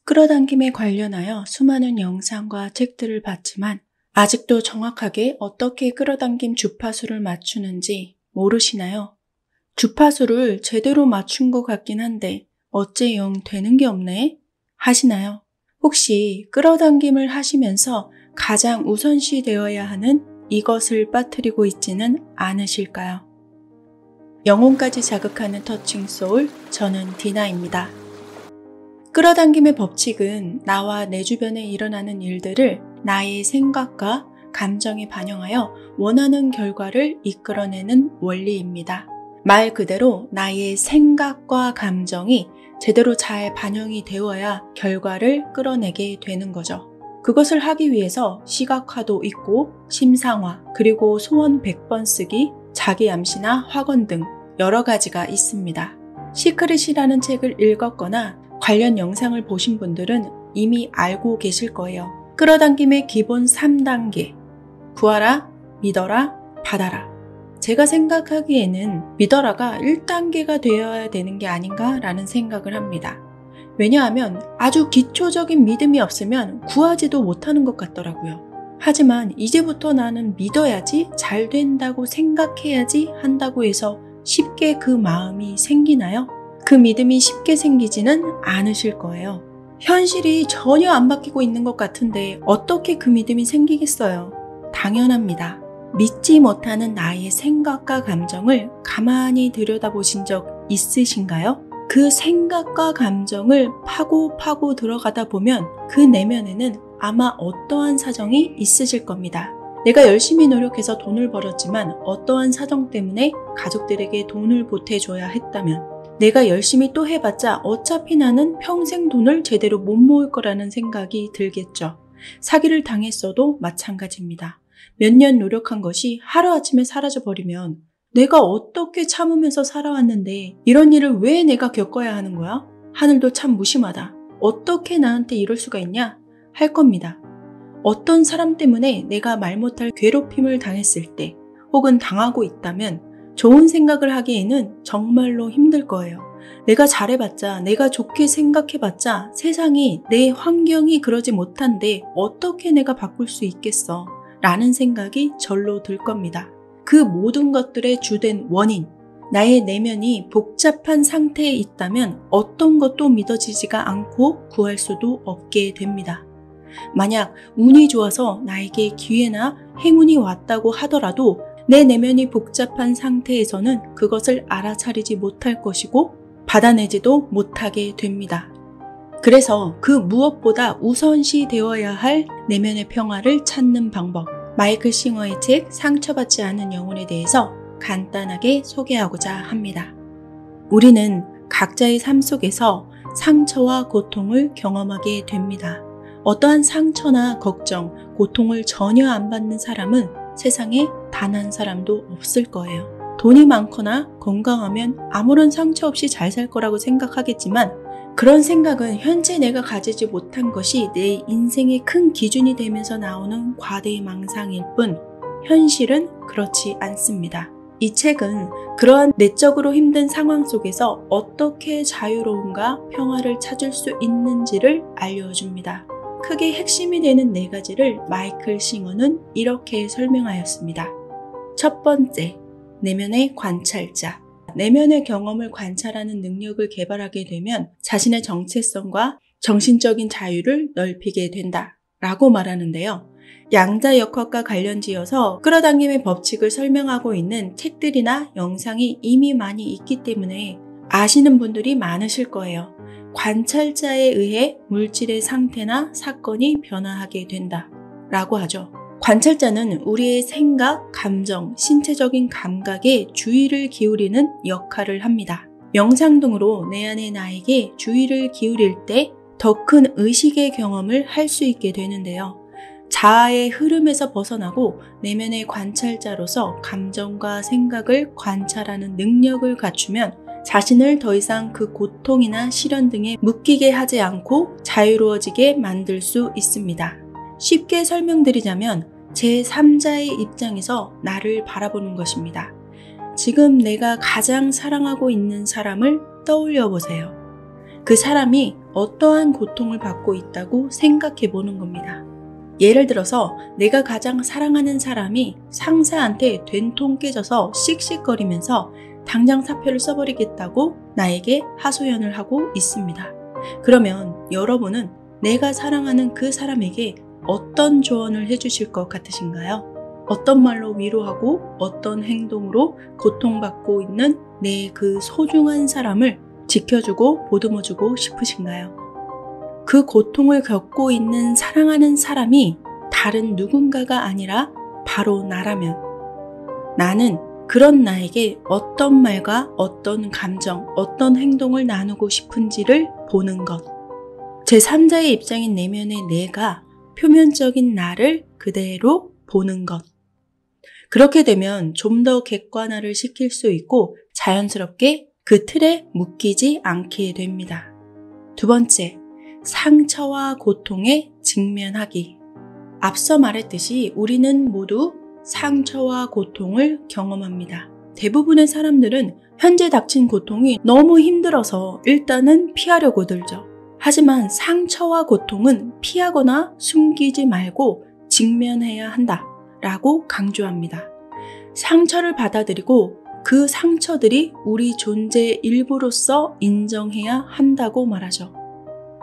끌어당김에 관련하여 수많은 영상과 책들을 봤지만 아직도 정확하게 어떻게 끌어당김 주파수를 맞추는지 모르시나요? 주파수를 제대로 맞춘 것 같긴 한데 어째 영 되는 게 없네? 하시나요? 혹시 끌어당김을 하시면서 가장 우선시 되어야 하는 이것을 빠뜨리고 있지는 않으실까요? 영혼까지 자극하는 터칭 소울, 저는 디나입니다. 끌어당김의 법칙은 나와 내 주변에 일어나는 일들을 나의 생각과 감정에 반영하여 원하는 결과를 이끌어내는 원리입니다. 말 그대로 나의 생각과 감정이 제대로 잘 반영이 되어야 결과를 끌어내게 되는 거죠. 그것을 하기 위해서 시각화도 있고 심상화, 그리고 소원 100번 쓰기, 자기 암시나 확언 등 여러 가지가 있습니다. 시크릿이라는 책을 읽었거나 관련 영상을 보신 분들은 이미 알고 계실 거예요. 끌어당김의 기본 3단계. 구하라, 믿어라, 받아라. 제가 생각하기에는 믿어라가 1단계가 되어야 되는 게 아닌가라는 생각을 합니다. 왜냐하면 아주 기초적인 믿음이 없으면 구하지도 못하는 것 같더라고요. 하지만 이제부터 나는 믿어야지, 잘 된다고 생각해야지 한다고 해서 쉽게 그 마음이 생기나요? 그 믿음이 쉽게 생기지는 않으실 거예요. 현실이 전혀 안 바뀌고 있는 것 같은데 어떻게 그 믿음이 생기겠어요? 당연합니다. 믿지 못하는 나의 생각과 감정을 가만히 들여다보신 적 있으신가요? 그 생각과 감정을 파고 들어가다 보면 그 내면에는 아마 어떠한 사정이 있으실 겁니다. 내가 열심히 노력해서 돈을 벌었지만 어떠한 사정 때문에 가족들에게 돈을 보태줘야 했다면, 내가 열심히 또 해봤자 어차피 나는 평생 돈을 제대로 못 모을 거라는 생각이 들겠죠. 사기를 당했어도 마찬가지입니다. 몇 년 노력한 것이 하루아침에 사라져버리면 내가 어떻게 참으면서 살아왔는데 이런 일을 왜 내가 겪어야 하는 거야? 하늘도 참 무심하다. 어떻게 나한테 이럴 수가 있냐? 할 겁니다. 어떤 사람 때문에 내가 말 못할 괴롭힘을 당했을 때 혹은 당하고 있다면 좋은 생각을 하기에는 정말로 힘들 거예요. 내가 잘해봤자, 내가 좋게 생각해봤자 세상이, 내 환경이 그러지 못한데 어떻게 내가 바꿀 수 있겠어? 라는 생각이 절로 들 겁니다. 그 모든 것들의 주된 원인, 나의 내면이 복잡한 상태에 있다면 어떤 것도 믿어지지가 않고 구할 수도 없게 됩니다. 만약 운이 좋아서 나에게 기회나 행운이 왔다고 하더라도 내 내면이 복잡한 상태에서는 그것을 알아차리지 못할 것이고 받아내지도 못하게 됩니다. 그래서 그 무엇보다 우선시 되어야 할 내면의 평화를 찾는 방법, 마이클 싱어의 책 상처받지 않은 영혼에 대해서 간단하게 소개하고자 합니다. 우리는 각자의 삶 속에서 상처와 고통을 경험하게 됩니다. 어떠한 상처나 걱정, 고통을 전혀 안 받는 사람은 세상에 단 한 사람도 없을 거예요. 돈이 많거나 건강하면 아무런 상처 없이 잘 살 거라고 생각하겠지만 그런 생각은 현재 내가 가지지 못한 것이 내 인생의 큰 기준이 되면서 나오는 과대망상일 뿐 현실은 그렇지 않습니다. 이 책은 그러한 내적으로 힘든 상황 속에서 어떻게 자유로움과 평화를 찾을 수 있는지를 알려줍니다. 크게 핵심이 되는 4가지를 마이클 싱어는 이렇게 설명하였습니다. 첫 번째, 내면의 관찰자. 내면의 경험을 관찰하는 능력을 개발하게 되면 자신의 정체성과 정신적인 자유를 넓히게 된다 라고 말하는데요. 양자역학과 관련지어서 끌어당김의 법칙을 설명하고 있는 책들이나 영상이 이미 많이 있기 때문에 아시는 분들이 많으실 거예요. 관찰자에 의해 물질의 상태나 사건이 변화하게 된다 라고 하죠. 관찰자는 우리의 생각, 감정, 신체적인 감각에 주의를 기울이는 역할을 합니다. 명상 등으로 내 안의 나에게 주의를 기울일 때 더 큰 의식의 경험을 할 수 있게 되는데요. 자아의 흐름에서 벗어나고 내면의 관찰자로서 감정과 생각을 관찰하는 능력을 갖추면 자신을 더 이상 그 고통이나 시련 등에 묶이게 하지 않고 자유로워지게 만들 수 있습니다. 쉽게 설명드리자면 제3자의 입장에서 나를 바라보는 것입니다. 지금 내가 가장 사랑하고 있는 사람을 떠올려 보세요. 그 사람이 어떠한 고통을 받고 있다고 생각해 보는 겁니다. 예를 들어서 내가 가장 사랑하는 사람이 상사한테 된통 깨져서 씩씩거리면서 당장 사표를 써버리겠다고 나에게 하소연을 하고 있습니다. 그러면 여러분은 내가 사랑하는 그 사람에게 어떤 조언을 해주실 것 같으신가요? 어떤 말로 위로하고 어떤 행동으로 고통받고 있는 내 그 소중한 사람을 지켜주고 보듬어주고 싶으신가요? 그 고통을 겪고 있는 사랑하는 사람이 다른 누군가가 아니라 바로 나라면 나는 그런 나에게 어떤 말과 어떤 감정, 어떤 행동을 나누고 싶은지를 보는 것. 제3자의 입장인 내면의 내가 표면적인 나를 그대로 보는 것. 그렇게 되면 좀 더 객관화를 시킬 수 있고 자연스럽게 그 틀에 묶이지 않게 됩니다. 두 번째, 상처와 고통에 직면하기. 앞서 말했듯이 우리는 모두 상처와 고통을 경험합니다. 대부분의 사람들은 현재 닥친 고통이 너무 힘들어서 일단은 피하려고 들죠. 하지만 상처와 고통은 피하거나 숨기지 말고 직면해야 한다라고 강조합니다. 상처를 받아들이고 그 상처들이 우리 존재의 일부로서 인정해야 한다고 말하죠.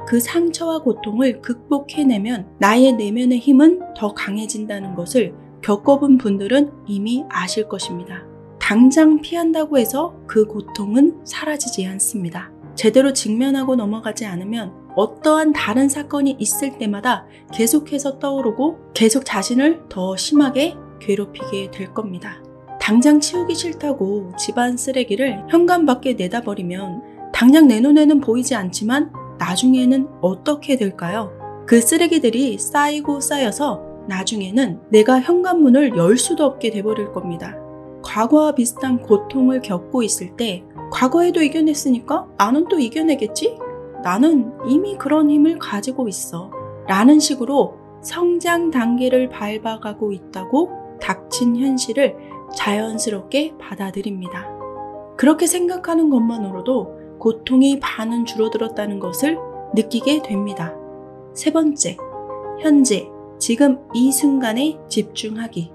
그 상처와 고통을 극복해내면 나의 내면의 힘은 더 강해진다는 것을 겪어본 분들은 이미 아실 것입니다. 당장 피한다고 해서 그 고통은 사라지지 않습니다. 제대로 직면하고 넘어가지 않으면 어떠한 다른 사건이 있을 때마다 계속해서 떠오르고 계속 자신을 더 심하게 괴롭히게 될 겁니다. 당장 치우기 싫다고 집안 쓰레기를 현관 밖에 내다버리면 당장 내 눈에는 보이지 않지만 나중에는 어떻게 될까요? 그 쓰레기들이 쌓이고 쌓여서 나중에는 내가 현관문을 열 수도 없게 돼버릴 겁니다. 과거와 비슷한 고통을 겪고 있을 때 과거에도 이겨냈으니까 나는 또 이겨내겠지? 나는 이미 그런 힘을 가지고 있어. 라는 식으로 성장 단계를 밟아가고 있다고 닥친 현실을 자연스럽게 받아들입니다. 그렇게 생각하는 것만으로도 고통이 반은 줄어들었다는 것을 느끼게 됩니다. 세 번째, 현재, 지금 이 순간에 집중하기.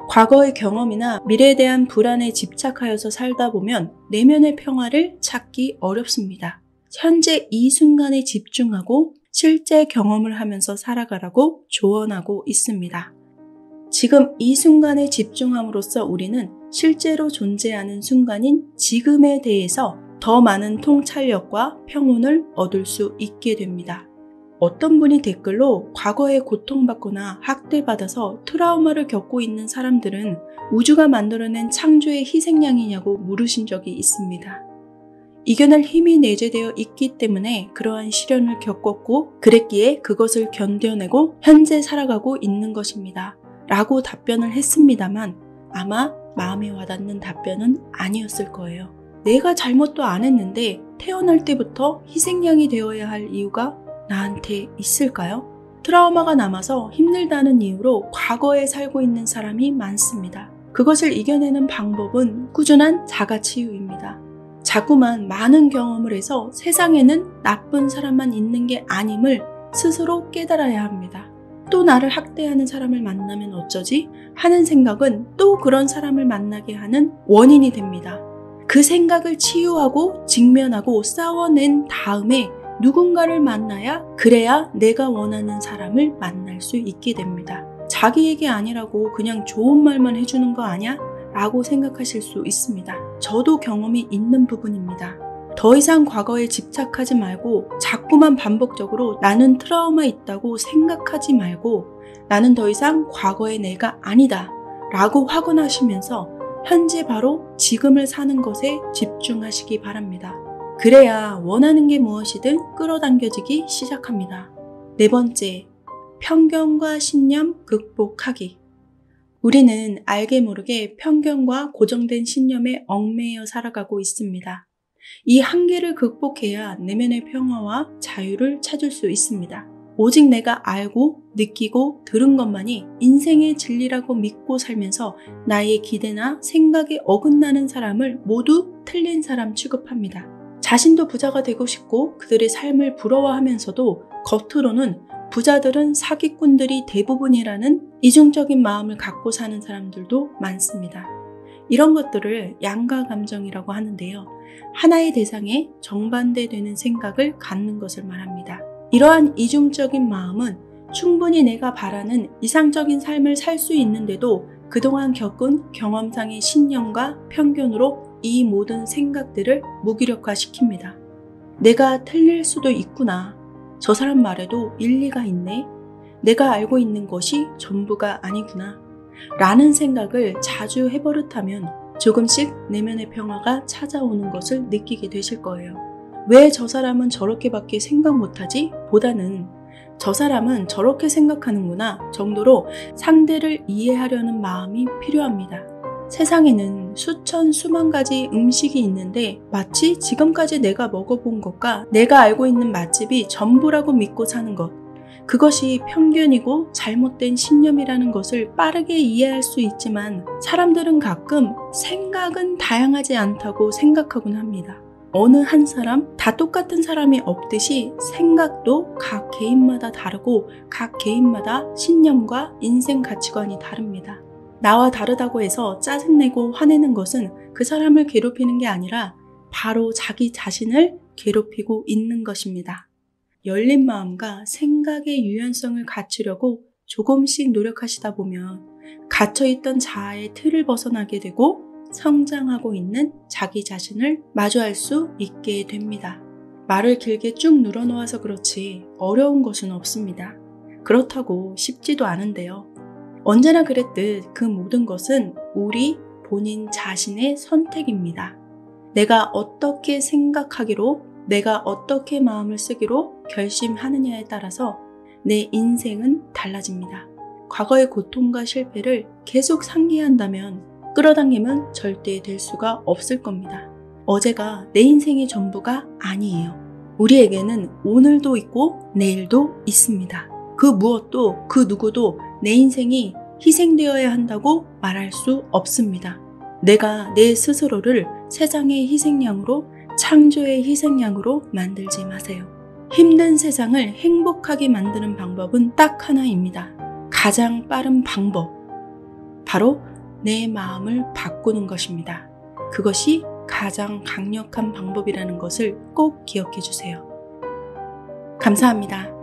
과거의 경험이나 미래에 대한 불안에 집착하여서 살다 보면 내면의 평화를 찾기 어렵습니다. 현재 이 순간에 집중하고 실제 경험을 하면서 살아가라고 조언하고 있습니다. 지금 이 순간에 집중함으로써 우리는 실제로 존재하는 순간인 지금에 대해서 더 많은 통찰력과 평온을 얻을 수 있게 됩니다. 어떤 분이 댓글로 과거에 고통받거나 학대받아서 트라우마를 겪고 있는 사람들은 우주가 만들어낸 창조의 희생양이냐고 물으신 적이 있습니다. 이겨낼 힘이 내재되어 있기 때문에 그러한 시련을 겪었고 그랬기에 그것을 견뎌내고 현재 살아가고 있는 것입니다. 라고 답변을 했습니다만 아마 마음에 와닿는 답변은 아니었을 거예요. 내가 잘못도 안 했는데 태어날 때부터 희생양이 되어야 할 이유가 나한테 있을까요? 트라우마가 남아서 힘들다는 이유로 과거에 살고 있는 사람이 많습니다. 그것을 이겨내는 방법은 꾸준한 자가치유입니다. 자꾸만 많은 경험을 해서 세상에는 나쁜 사람만 있는 게 아님을 스스로 깨달아야 합니다. 또 나를 학대하는 사람을 만나면 어쩌지? 하는 생각은 또 그런 사람을 만나게 하는 원인이 됩니다. 그 생각을 치유하고 직면하고 싸워낸 다음에 누군가를 만나야 그래야 내가 원하는 사람을 만날 수 있게 됩니다. 자기 얘기 아니라고 그냥 좋은 말만 해주는 거 아니야? 라고 생각하실 수 있습니다. 저도 경험이 있는 부분입니다. 더 이상 과거에 집착하지 말고 자꾸만 반복적으로 나는 트라우마 있다고 생각하지 말고 나는 더 이상 과거의 내가 아니다 라고 확언하시면서 현재 바로 지금을 사는 것에 집중하시기 바랍니다. 그래야 원하는 게 무엇이든 끌어당겨지기 시작합니다. 네 번째, 편견과 신념 극복하기. 우리는 알게 모르게 편견과 고정된 신념에 얽매여 살아가고 있습니다. 이 한계를 극복해야 내면의 평화와 자유를 찾을 수 있습니다. 오직 내가 알고 느끼고 들은 것만이 인생의 진리라고 믿고 살면서 나의 기대나 생각에 어긋나는 사람을 모두 틀린 사람 취급합니다. 자신도 부자가 되고 싶고 그들의 삶을 부러워하면서도 겉으로는 부자들은 사기꾼들이 대부분이라는 이중적인 마음을 갖고 사는 사람들도 많습니다. 이런 것들을 양가 감정이라고 하는데요. 하나의 대상에 정반대되는 생각을 갖는 것을 말합니다. 이러한 이중적인 마음은 충분히 내가 바라는 이상적인 삶을 살 수 있는데도 그동안 겪은 경험상의 신념과 편견으로 이 모든 생각들을 무기력화시킵니다. 내가 틀릴 수도 있구나. 저 사람 말에도 일리가 있네. 내가 알고 있는 것이 전부가 아니구나. 라는 생각을 자주 해버릇하면 조금씩 내면의 평화가 찾아오는 것을 느끼게 되실 거예요. 왜 저 사람은 저렇게밖에 생각 못하지? 보다는 저 사람은 저렇게 생각하는구나 정도로 상대를 이해하려는 마음이 필요합니다. 세상에는 수천 수만 가지 음식이 있는데 마치 지금까지 내가 먹어본 것과 내가 알고 있는 맛집이 전부라고 믿고 사는 것, 그것이 편견이고 잘못된 신념이라는 것을 빠르게 이해할 수 있지만 사람들은 가끔 생각은 다양하지 않다고 생각하곤 합니다. 어느 한 사람, 다 똑같은 사람이 없듯이 생각도 각 개인마다 다르고 각 개인마다 신념과 인생 가치관이 다릅니다. 나와 다르다고 해서 짜증내고 화내는 것은 그 사람을 괴롭히는 게 아니라 바로 자기 자신을 괴롭히고 있는 것입니다. 열린 마음과 생각의 유연성을 갖추려고 조금씩 노력하시다 보면 갇혀있던 자아의 틀을 벗어나게 되고 성장하고 있는 자기 자신을 마주할 수 있게 됩니다. 말을 길게 쭉 늘어놓아서 그렇지 어려운 것은 없습니다. 그렇다고 쉽지도 않은데요. 언제나 그랬듯 그 모든 것은 우리 본인 자신의 선택입니다. 내가 어떻게 생각하기로, 내가 어떻게 마음을 쓰기로 결심하느냐에 따라서 내 인생은 달라집니다. 과거의 고통과 실패를 계속 상기한다면 끌어당김은 절대 될 수가 없을 겁니다. 어제가 내 인생의 전부가 아니에요. 우리에게는 오늘도 있고 내일도 있습니다. 그 무엇도 그 누구도 내 인생이 희생되어야 한다고 말할 수 없습니다. 내가 내 스스로를 세상의 희생양으로, 창조의 희생양으로 만들지 마세요. 힘든 세상을 행복하게 만드는 방법은 딱 하나입니다. 가장 빠른 방법, 바로 내 마음을 바꾸는 것입니다. 그것이 가장 강력한 방법이라는 것을 꼭 기억해 주세요. 감사합니다.